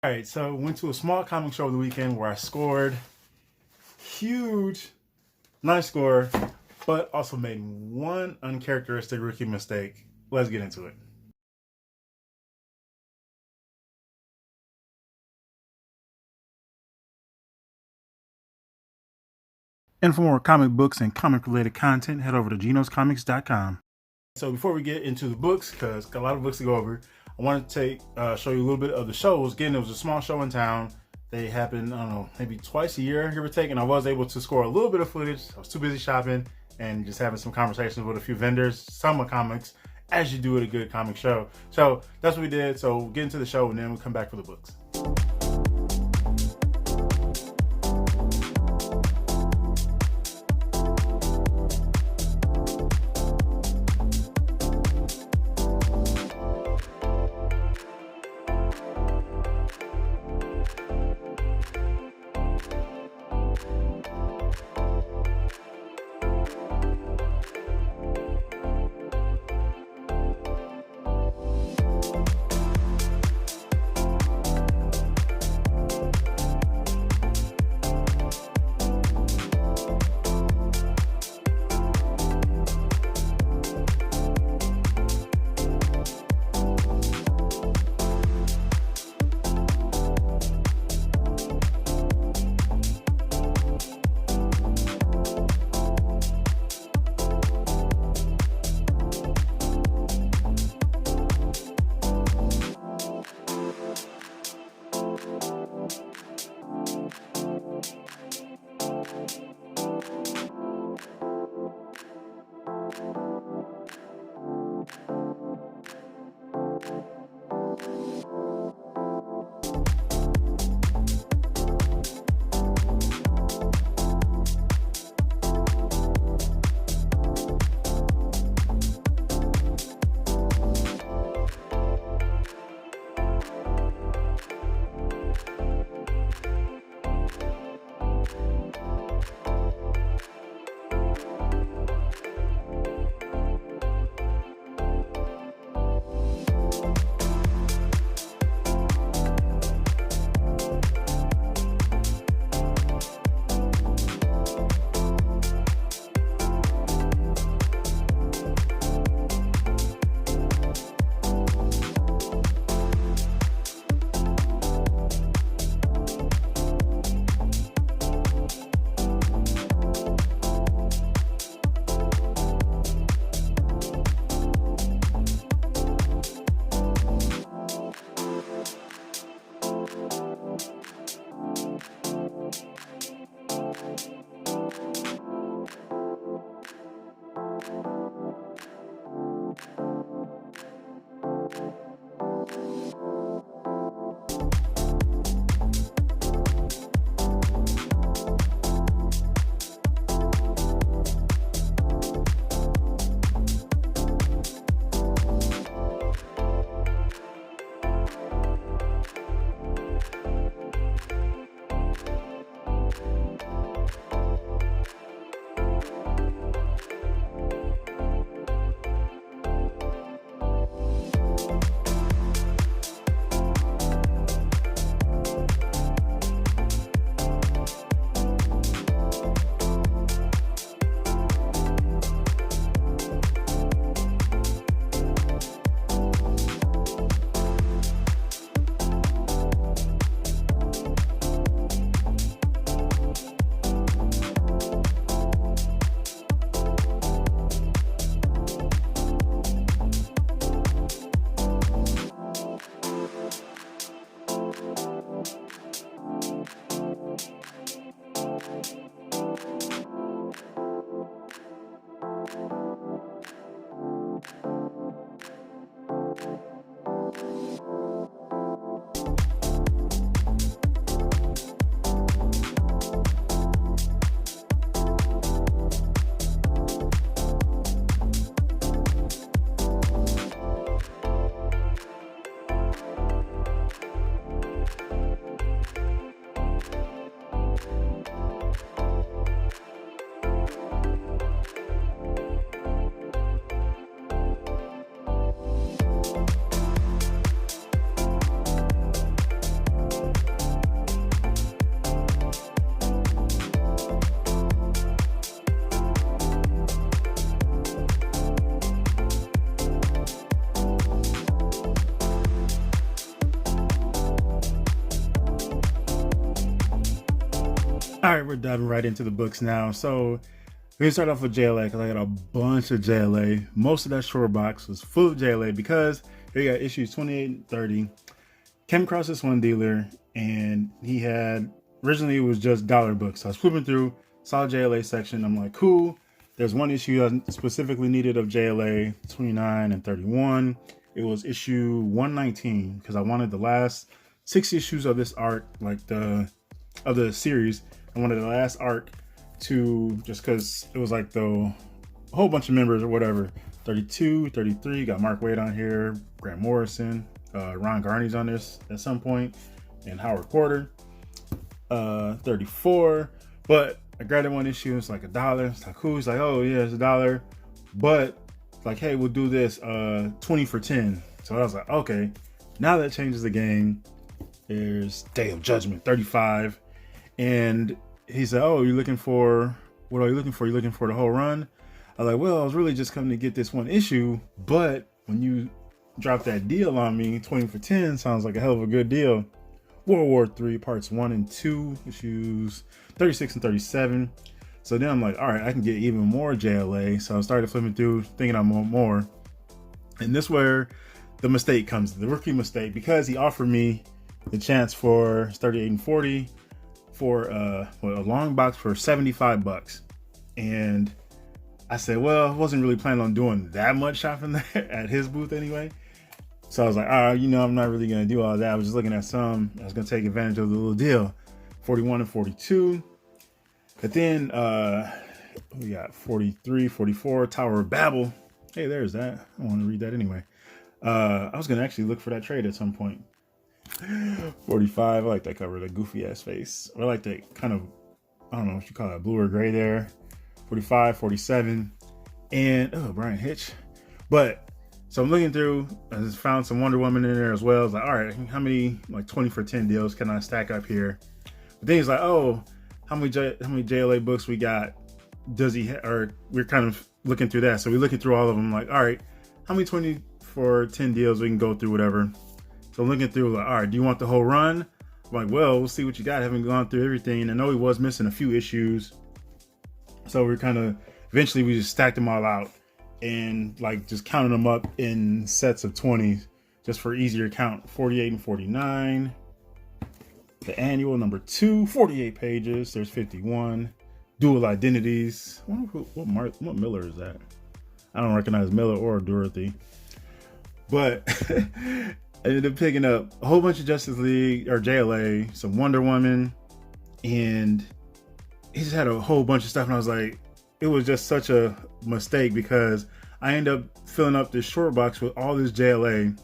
All right, so went to a small comic show over the weekend where I scored huge, nice score, but also made one uncharacteristic rookie mistake. Let's get into it. And for more comic books and comic related content, head over to genoscomics.com. So before we get into the books, because got a lot of books to go over, I want to show you a little bit of the shows. Again, it was a small show in town. They happen, I don't know, maybe twice a year, give or take, and I was able to score a little bit of footage. I was too busy shopping and just having some conversations with a few vendors, some comics, as you do at a good comic show. So that's what we did. So we'll get into the show and then we'll come back for the books. All right, we're diving right into the books now. So we're gonna start off with JLA because I got a bunch of JLA. Most of that short box was full of JLA because here you got issues 28 and 30. Came across this one dealer and he had, originally it was just dollar books. So I was flipping through, saw JLA section. I'm like, cool. There's one issue I specifically needed of JLA 29 and 31. It was issue 119 because I wanted the last 6 issues of this arc, like of the series. I wanted the last arc to, just because it was like the whole bunch of members or whatever. 32, 33, got Mark Waid on here, Grant Morrison, Ron Garney's on this at some point, and Howard Porter. 34, but I grabbed one issue, it's like $1. It's like, cool. He's like, oh yeah, it's $1, but it's like, hey, we'll do this 20 for 10. So I was like, okay, now that changes the game. There's Day of Judgment 35, and he said, oh, you're looking for, what are you looking for? You looking for the whole run? I was like, well, I was really just coming to get this one issue, but when you drop that deal on me, 20 for 10 sounds like a hell of a good deal. World War III parts 1 and 2, issues 36 and 37. So then I'm like, all right, I can get even more JLA. So I started flipping through, thinking I want more. And this where the mistake comes, the rookie mistake, because he offered me the chance for 38 and 40 for a long box for $75. And I said, well, I wasn't really planning on doing that much shopping there at his booth anyway. So I was like, I'm not really going to do all that. I was just looking at some. I was going to take advantage of the little deal. 41 and 42. But then we got 43, 44, Tower of Babel. Hey, there's that. I want to read that anyway. I was going to actually look for that trade at some point. 45, I like that cover, the goofy ass face. I like that kind of, I don't know what you call it, blue or gray there. 45, 47, and Brian Hitch. But so I'm looking through, I just found some Wonder Woman in there as well. I was like, all right, how many like 20 for 10 deals can I stack up here? But then he's like, oh, how many JLA books we got? Does he or we're kind of looking through that. So we're looking through all of them, like, all right, how many 20 for 10 deals we can go through, whatever. So I'm looking through, like, all right, do you want the whole run? I'm like, well, we'll see what you got. I haven't gone through everything. I know he was missing a few issues. So we're kind of, eventually we just stacked them all out and like just counted them up in sets of 20 just for easier count. 48 and 49. The annual number 2, 48 pages. There's 51. Dual Identities. What Miller is that? I don't recognize Miller or Dorothy. But I ended up picking up a whole bunch of Justice League or JLA, some Wonder Woman, and he just had a whole bunch of stuff. And I was like, it was just such a mistake because I ended up filling up this short box with all this JLA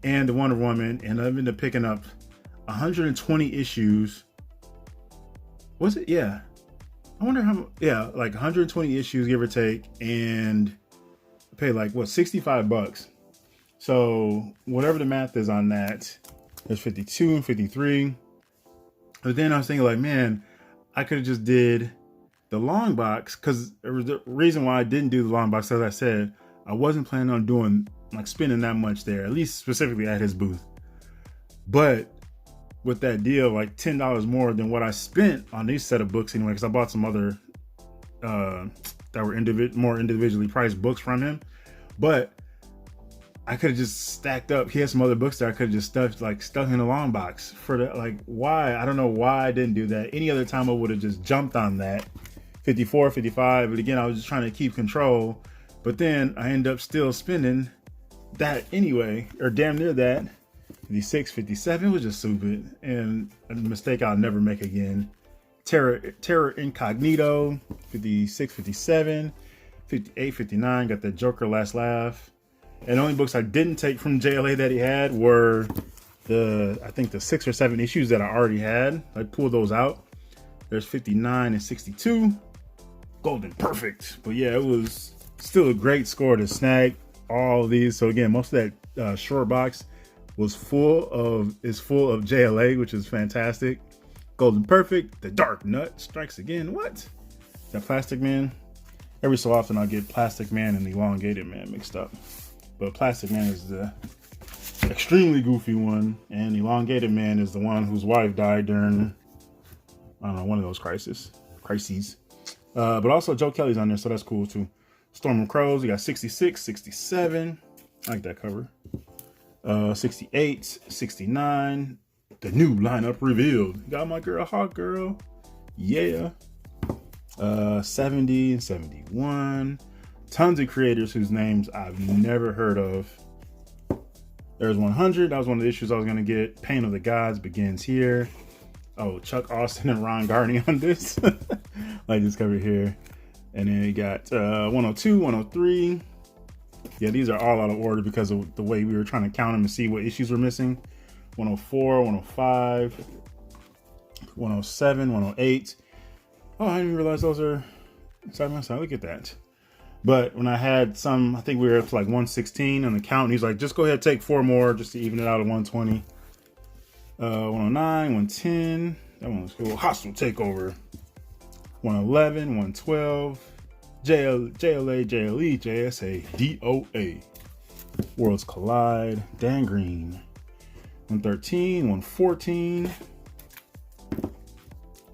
and the Wonder Woman, and I ended up picking up 120 issues. Was it? Yeah. I wonder how, yeah, like 120 issues, give or take, and pay like, what, $65. So whatever the math is on that, there's 52 and 53. But then I was thinking like, man, I could have just did the long box, because the reason why I didn't do the long box, as I said, I wasn't planning on doing, like, spending that much there, at least specifically at his booth. But with that deal, like $10 more than what I spent on these set of books anyway, because I bought some other that were more individually priced books from him. But I could have just stacked up. He had some other books that I could have just stuck in a long box for the, like, why? I don't know why I didn't do that. Any other time I would have just jumped on that. 54, 55. But again, I was just trying to keep control. But then I end up still spending that anyway, or damn near that. 56, 57 was just stupid and a mistake I'll never make again. Terror Incognito, 56, 57, 58, 59. Got the Joker Last Laugh. And the only books I didn't take from JLA that he had were I think the 6 or 7 issues that I already had. I pulled those out. There's 59 and 62. Golden Perfect. But yeah, it was still a great score to snag all of these. So again, most of that short box was full of JLA, which is fantastic. Golden Perfect, the Dark Nut strikes again. What? That Plastic Man? Every so often I'll get Plastic Man and Elongated Man mixed up. But Plastic Man is the extremely goofy one, and Elongated Man is the one whose wife died during I don't know, one of those crises. But also Joe Kelly's on there, so that's cool too. Storm of Crows, we got 66, 67. I like that cover. 68, 69. The new lineup revealed. Got my girl, Hot Girl. Yeah. 70 and 71. Tons of creators whose names I've never heard of. There's 100. That was one of the issues I was going to get. Pain of the Gods begins here. Oh, Chuck Austin and Ron Garney on this. Like this cover here. And then you got 102, 103. Yeah, these are all out of order because of the way we were trying to count them and see what issues were missing. 104, 105, 107, 108. Oh, I didn't realize those are side by side. Look at that. But when I had some, I think we were up to like 116 on the count. And he's like, just go ahead and take 4 more just to even it out of 120. 109, 110. That one was cool. Hostile Takeover. 111, 112. JLA, JLE, JSA, DOA. Worlds Collide. Dan Green. 113, 114.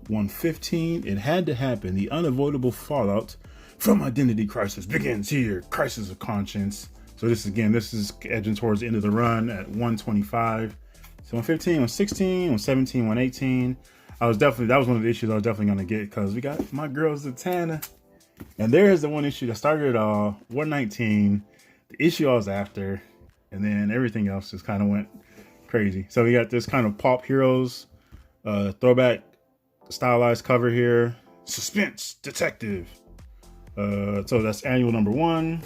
115. It had to happen. The unavoidable fallout from Identity Crisis begins here. Crisis of Conscience. So this is edging towards the end of the run at 125. So 115, 116, 117, 118. That was one of the issues I was definitely going to get because we got my girl Zatanna. And there's the one issue that started it all, 119, the issue I was after, and then everything else just kind of went crazy. So we got this kind of Pulp Heroes throwback stylized cover here. Suspense Detective. So that's annual number 1.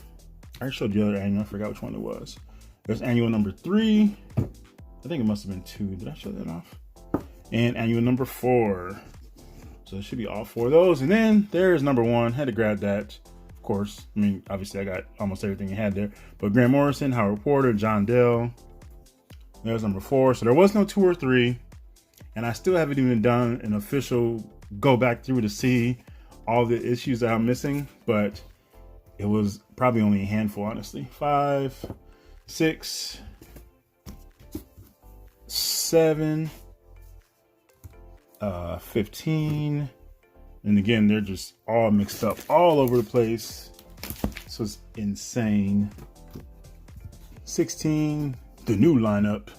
I showed the other annual. I forgot which one it was. There's annual number 3. I think it must have been 2. Did I show that off? And annual number 4. So it should be all 4 of those. And then there's number 1. Had to grab that, of course. I mean, obviously I got almost everything he had there. But Grant Morrison, Howard Porter, John Dell. There's number 4. So there was no 2 or 3. And I still haven't even done an official go back through to see all the issues that I'm missing. But it was probably only a handful, honestly. 5, 6, 7, 15. And again, they're just all mixed up all over the place. So it's insane. 16, the new lineup.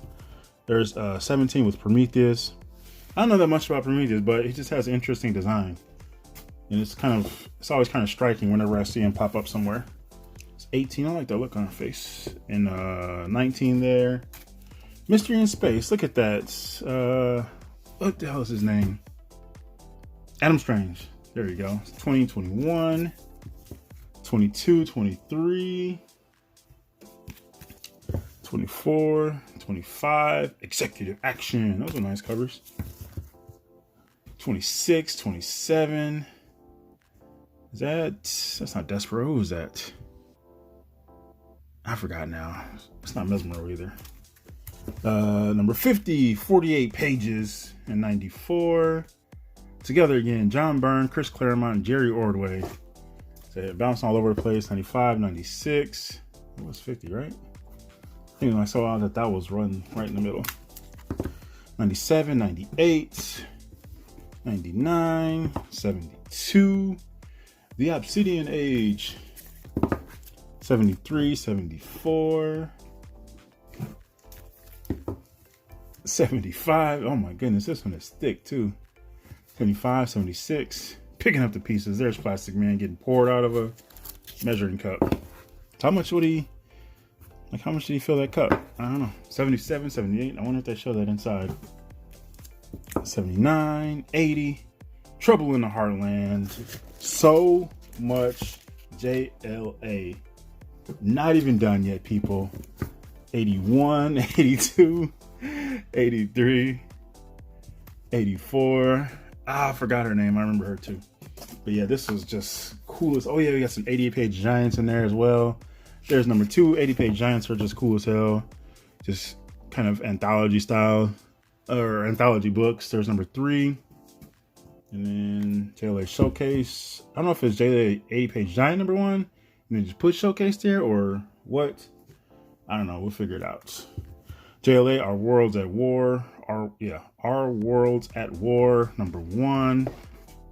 There's 17 with Prometheus. I don't know that much about Prometheus, but he just has an interesting design. And it's always kind of striking whenever I see him pop up somewhere. It's 18, I like that look on her face. And 19 there. Mystery in Space, look at that. What the hell is his name? Adam Strange. There you go. 20, 21, 22, 23, 24, 25. Executive Action. Those are nice covers. 26, 27. That's not Despero. Who is that? I forgot now. It's not Mesmero either. Number 50, 48 pages and 94. Together again, John Byrne, Chris Claremont, and Jerry Ordway. So it bounced all over the place. 95, 96. It was 50, right? I think when I saw that was run right in the middle. 97, 98, 99, 72. The Obsidian Age. 73, 74. 75. Oh my goodness, this one is thick too. 75, 76. Picking up the pieces. There's Plastic Man getting poured out of a measuring cup. How much did he fill that cup? I don't know. 77, 78. I wonder if they show that inside. 79, 80. Trouble in the Heartland. So much JLA. Not even done yet, people. 81, 82. 83, 84. I forgot her name. I remember her too. But yeah, this was just cool as. Oh yeah, we got some 88-page giants in there as well. There's number 2. 80-page giants are just cool as hell. Just kind of anthology style or anthology books. There's number 3. And then JLA Showcase. I don't know if it's JLA 80-page giant number 1. And then just put Showcase there or what. I don't know. We'll figure it out. JLA, Our Worlds at War, Our Worlds at War, #1.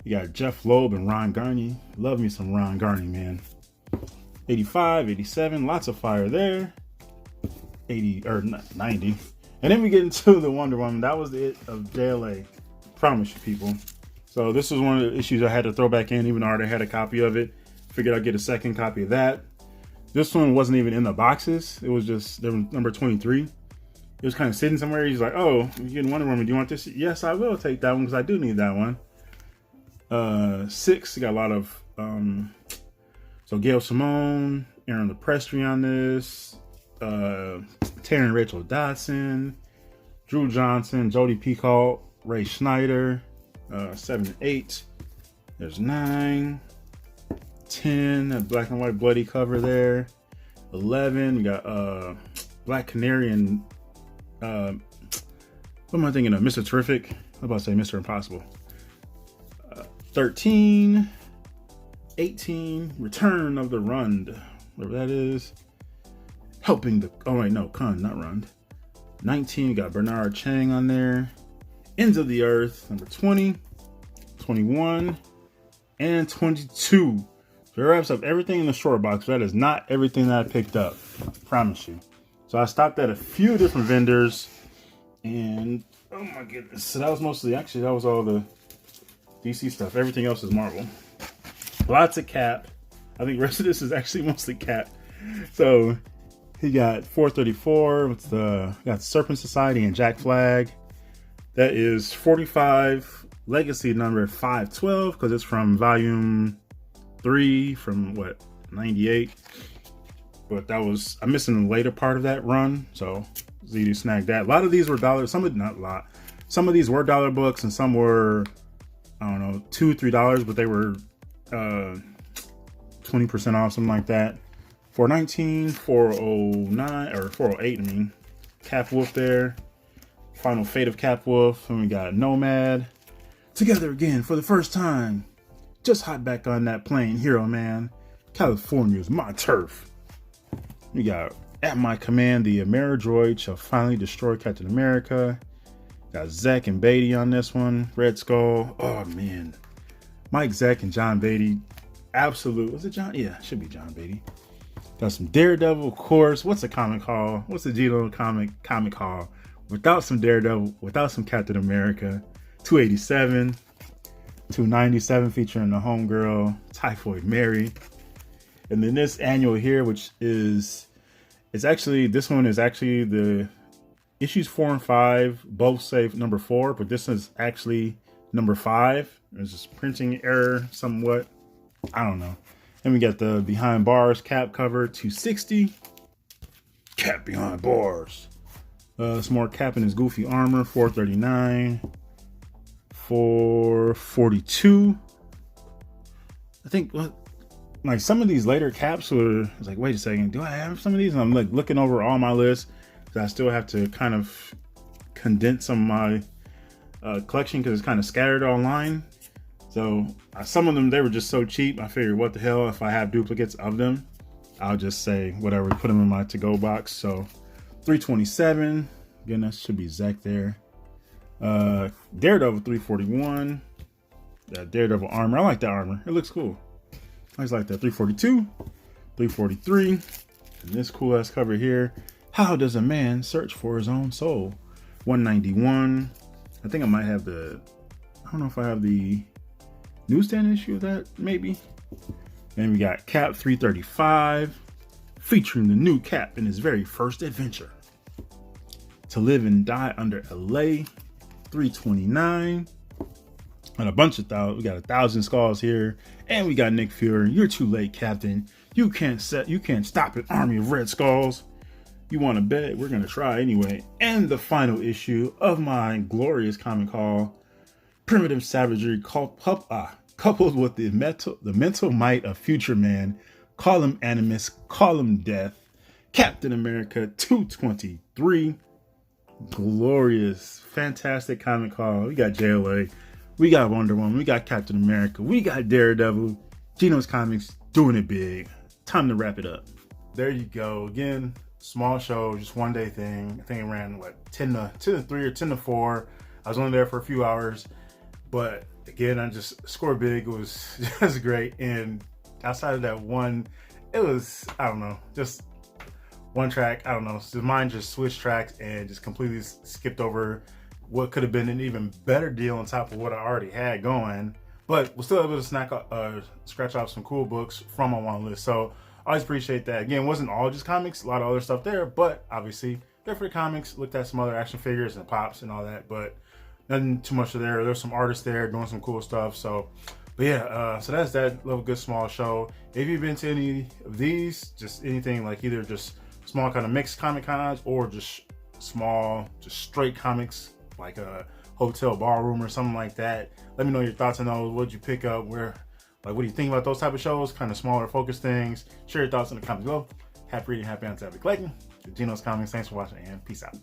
You got Jeff Loeb and Ron Garney. Love me some Ron Garney, man. 85, 87, lots of fire there. 80 or 90. And then we get into the Wonder Woman. That was it of JLA. Promise you, people. So this was one of the issues I had to throw back in, even though I already had a copy of it. Figured I'd get a second copy of that. This one wasn't even in the boxes. It was just, there was number 23. It was kind of sitting somewhere. He's like, oh, you're getting Wonder Woman. Do you want this? Yes, I will take that one because I do need that one. 6, got a lot of, so Gail Simone, Aaron Leprestri on this, Taryn and Rachel Dodson, Drew Johnson, Jodie Picoult, Ray Schneider, 7 and 8. There's 9, 10, a black and white bloody cover there. 11, we got Black Canary and what am I thinking of? Mr. Terrific. I'm about to say Mr. Impossible. 13, 18, Return of the Rund, whatever that is. Helping the, oh wait, no, Kun, not Rund. 19, we got Bernard Chang on there. Ends of the Earth, number 20, 21, and 22. So it wraps up everything in the short box. That is not everything that I picked up, I promise you. So I stopped at a few different vendors, and oh my goodness. So that was mostly, actually, that was all the DC stuff. Everything else is Marvel. Lots of Cap. I think the rest of this is actually mostly Cap. So he got 434 with the, got Serpent Society and Jack Flag. That is 45 Legacy number 512 because it's from volume 3 from what, 98. But that was, I'm missing the later part of that run, so ZD snagged that. A lot of these were $, some of, not a lot, some of these were $, books and some were, I don't know, $2, $3, but they were 20% off, something like that. 419, 409, or 408, I mean. Cap Wolf there. Final Fate of Cap Wolf. And we got Nomad. Together again for the first time. Just hop back on that plane, Hero Man. California's my turf. We got At My Command, the Ameridroid shall finally destroy Captain America. Got Zek and Beatty on this one. Red Skull. Oh, man. Mike Zek and John Beatty. Absolute. Was it John? Yeah, it should be John Beatty. Got some Daredevil, of course. What's a comic haul? What's a comic haul? Without some Daredevil, without some Captain America. 287. 297 featuring the homegirl, Typhoid Mary. And then this annual here, which is, it's actually, this one is actually the issues 4 and 5 both say number 4, but this is actually number 5. There's this printing error somewhat. I don't know. And we got the Behind Bars Cap cover, 260. Cap Behind Bars. Some more Cap in his goofy armor, 439. 442. I think, like, some of these later Caps were, I was like, wait a second, do I have some of these? And I'm like looking over all my lists. I still have to kind of condense some of my collection because it's kind of scattered online. So some of them, they were just so cheap. I figured, what the hell, if I have duplicates of them, I'll just say whatever, put them in my to-go box. So 327, again, that should be Zach there. Daredevil 341. Daredevil armor. I like that armor. It looks cool. I just like that. 342, 343, and this cool ass cover here. How does a man search for his own soul? 191. I think I might have the, I don't know if I have the newsstand issue of that, maybe. And we got Cap 335, featuring the new Cap in his very first adventure. To Live and Die Under LA, 329. And a bunch of thousands. We got 1,000 skulls here. And we got Nick Fury. You're too late, Captain. You can't stop an army of red skulls. You want to bet? We're going to try anyway. And the final issue of my glorious comic haul, Primitive Savagery, coupled with the mental might of Future Man. Call him Animus, call him Death. Captain America 223. Glorious, fantastic comic haul. We got JLA. We got Wonder Woman. We got Captain America. We got Daredevil. Genos Comics doing it big. Time to wrap it up. There you go. Again, small show, just one day thing. I think it ran what 10 to 3 or 10 to 4. I was only there for a few hours, but again, I just scored big. It was just great. And outside of that one, it was, I don't know, just one track. I don't know. So mine just switched tracks and just completely skipped over what could have been an even better deal on top of what I already had going. But we're still able to scratch off some cool books from my want list. So I always appreciate that. Again, it wasn't all just comics, a lot of other stuff there, but obviously there for the comics. Looked at some other action figures and pops and all that, but nothing too much there. There's some artists there doing some cool stuff. So, but yeah, so that's that little good small show. If you've been to any of these, just anything like either just small kind of mixed comic cons or just small, just straight comics like a hotel ballroom or something like that, let me know your thoughts on those. What'd you pick up? What do you think about those type of shows? Kind of smaller focused things. Share your thoughts in the comments below. Happy reading, happy hunting, happy collecting. Genos Comics. Thanks for watching and peace out.